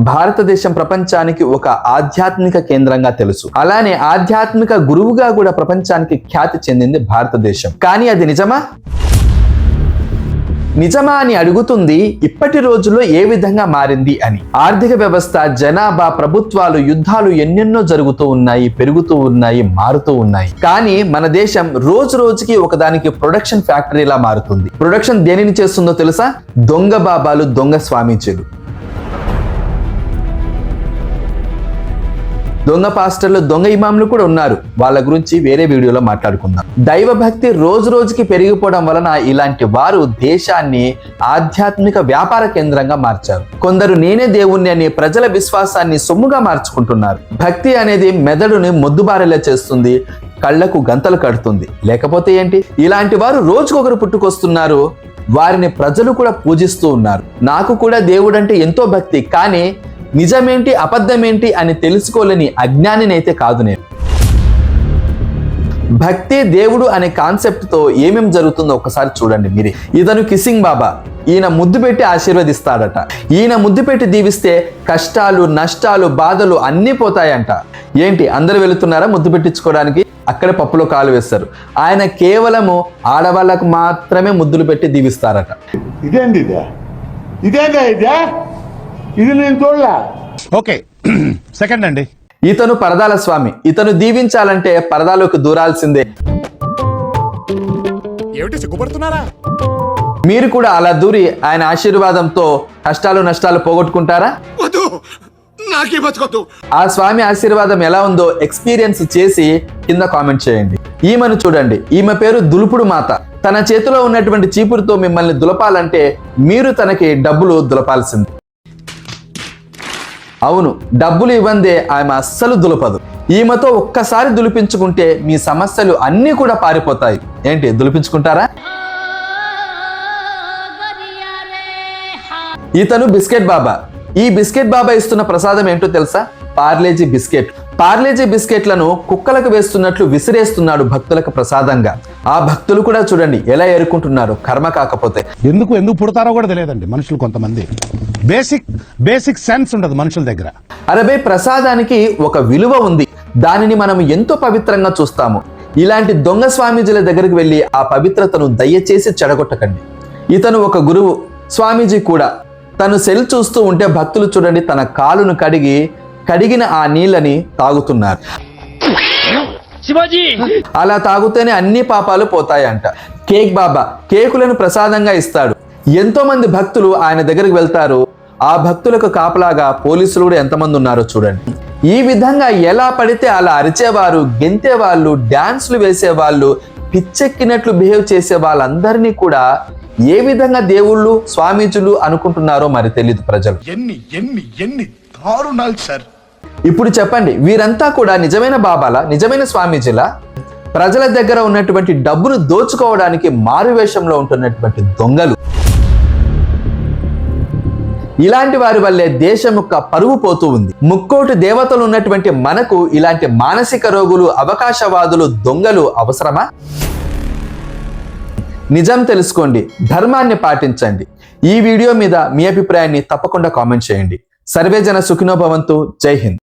భారతదేశం ప్రపంచానికి ఒక ఆధ్యాత్మిక కేంద్రంగా తెలుసు. అలానే ఆధ్యాత్మిక గురువుగా కూడా ప్రపంచానికి ఖ్యాతి చెందింది భారతదేశం. కానీ అది నిజమా అని అడుగుతుంది ఇప్పటి రోజుల్లో ఏ విధంగా మారింది అని. ఆర్థిక వ్యవస్థ, జనాభా, ప్రభుత్వాలు, యుద్ధాలు ఎన్నెన్నో జరుగుతూ ఉన్నాయి, పెరుగుతూ ఉన్నాయి, మారుతూ ఉన్నాయి. కానీ మన దేశం రోజు రోజుకి ఒకదానికి ప్రొడక్షన్ ఫ్యాక్టరీలా మారుతుంది. ప్రొడక్షన్ దేనిని చేస్తుందో తెలుసా? దొంగ బాబాలు, దొంగ స్వామీజీలు, దొంగ పాస్టర్లు, దొంగ ఇమాంలు కూడా ఉన్నారు. వాళ్ళ గురించి వేరే వీడియోలో మాట్లాడుకుందాం. దైవ భక్తి రోజు రోజుకి పెరిగిపోవడం వలన ఇలాంటి వారు దేశాన్ని ఆధ్యాత్మిక వ్యాపార కేంద్రంగా మార్చారు. కొందరు నేనే దేవుణ్ణి అని ప్రజల విశ్వాసాన్ని సొమ్ముగా మార్చుకుంటున్నారు. భక్తి అనేది మెదడుని మొద్దుబారేలా చేస్తుంది, కళ్లకు గంతలు కడుతుంది. లేకపోతే ఏంటి? ఇలాంటి వారు రోజుకొకరు పుట్టుకొస్తున్నారు. వారిని ప్రజలు కూడా పూజిస్తూ ఉన్నారు. నాకు కూడా దేవుడంటే ఎంతో భక్తి, కానీ నిజమేంటి అబద్ధమేంటి అని తెలుసుకోలేని అజ్ఞానినైతే కాదు నేను. భక్తి, దేవుడు అనే కాన్సెప్ట్ తో ఏమేం జరుగుతుందో ఒకసారి చూడండి మీరే. ఇతను కిసింగ్ బాబా. ఈయన ముద్దు పెట్టి ఆశీర్వదిస్తాడట. ఈయన ముద్దు పెట్టి దీవిస్తే కష్టాలు, నష్టాలు, బాధలు అన్నీ పోతాయంట. ఏంటి అందరూ వెళుతున్నారా ముద్దు పెట్టించుకోవడానికి? అక్కడే పప్పులో కాలు వేస్తారు. ఆయన కేవలము ఆడవాళ్ళకు మాత్రమే ముద్దులు పెట్టి దీవిస్తారట. ఇది నేను చూడలే. ఓకే, సెకండ్ అండి. ఇతను పరదాల స్వామి. ఇతను దీవించాలంటే పరదాలోకి దూరాల్సిందే. ఏమిటి సిగ్గుపడుతున్నారా? మీరు కూడా అలా దూరి ఆయన ఆశీర్వాదంతో కష్టాలు, నష్టాలు పోగొట్టుకుంటారా? ఆ స్వామి ఆశీర్వాదం ఎలా ఉందో ఎక్స్పీరియన్స్ చేసి కింద కామెంట్ చేయండి. ఈమెను చూడండి. ఈమె పేరు దులుపుడు మాత. తన చేతిలో ఉన్నటువంటి చీపురుతో మిమ్మల్ని దులపాలంటే మీరు తనకి డబ్బులు దులపాల్సింది. అవును, డబ్బులు ఇవ్వందే ఆమె అస్సలు దులపదు. ఈమెతో ఒక్కసారి దులిపించుకుంటే మీ సమస్యలు అన్నీ కూడా పారిపోతాయి. ఏంటి, దులిపించుకుంటారా? ఇతను బిస్కెట్ బాబా. ఈ బిస్కెట్ బాబా ఇస్తున్న ప్రసాదం ఏంటో తెలుసా? పార్లేజీ బిస్కెట్. పార్లేజీ బిస్కెట్లను కుక్కలకు వేస్తున్నట్లు విసిరేస్తున్నాడు భక్తులకు ప్రసాదంగా. ఆ భక్తులు కూడా చూడండి ఎలా ఏరుకుంటున్నారు, కర్మ కాకపోతే. ఎందుకు పుడతారో కూడా తెలియదండి మనుషులు. కొంతమంది బేసిక్ సెన్స్ ఉండదు మనుషుల దగ్గర. అరబై ప్రసాదానికి ఒక విలువ ఉంది. దానిని మనం ఎంతో పవిత్రంగా చూస్తాము. ఇలాంటి దొంగ స్వామీజీల దగ్గరికి వెళ్ళి ఆ పవిత్రతను దయచేసి చెడగొట్టకండి. ఇతను ఒక గురువు, స్వామీజీ కూడా. తను సెల్ చూస్తూ ఉంటే భక్తులు చూడండి తన కాలును కడిగిన ఆ నీళ్ళని తాగుతున్నారు. అలా తాగుతేనే అన్ని పాపాలు పోతాయంట. కేక్ బాబా కేకులను ప్రసాదంగా ఇస్తాడు. ఎంతో మంది భక్తులు ఆయన దగ్గరికి వెళ్తారు. ఆ భక్తులకు కాపలాగా పోలీసులు కూడా ఎంతమంది ఉన్నారో చూడండి. ఈ విధంగా ఎలా పడితే అలా అరిచేవారు, గెంతేవాళ్ళు, డాన్సులు వేసేవాళ్ళు, పిచ్చెక్కినట్లు బిహేవ్ చేసే వాళ్ళందరినీ కూడా ఏ విధంగా దేవుళ్ళు, స్వామీజులు అనుకుంటున్నారో మరి తెలియదు ప్రజలు. ఎన్ని దారుణాలు సార్. ఇప్పుడు చెప్పండి, వీరంతా కూడా నిజమైన బాబాలా, నిజమైన స్వామీజీలా? ప్రజల దగ్గర ఉన్నటువంటి డబ్బును దోచుకోవడానికి మారువేషంలో ఉంటున్నటువంటి దొంగలు. ఇలాంటి వారి వల్లే దేశం యొక్క పరువు పోతూ ఉంది. ముక్కోటి దేవతలు ఉన్నటువంటి మనకు ఇలాంటి మానసిక రోగులు, అవకాశవాదులు, దొంగలు అవసరమా? నిజం తెలుసుకోండి, ధర్మాన్ని పాటించండి. ఈ వీడియో మీద మీ అభిప్రాయాన్ని తప్పకుండా కామెంట్ చేయండి. సర్వే జన సుఖినో భవంతు. జై హింద్.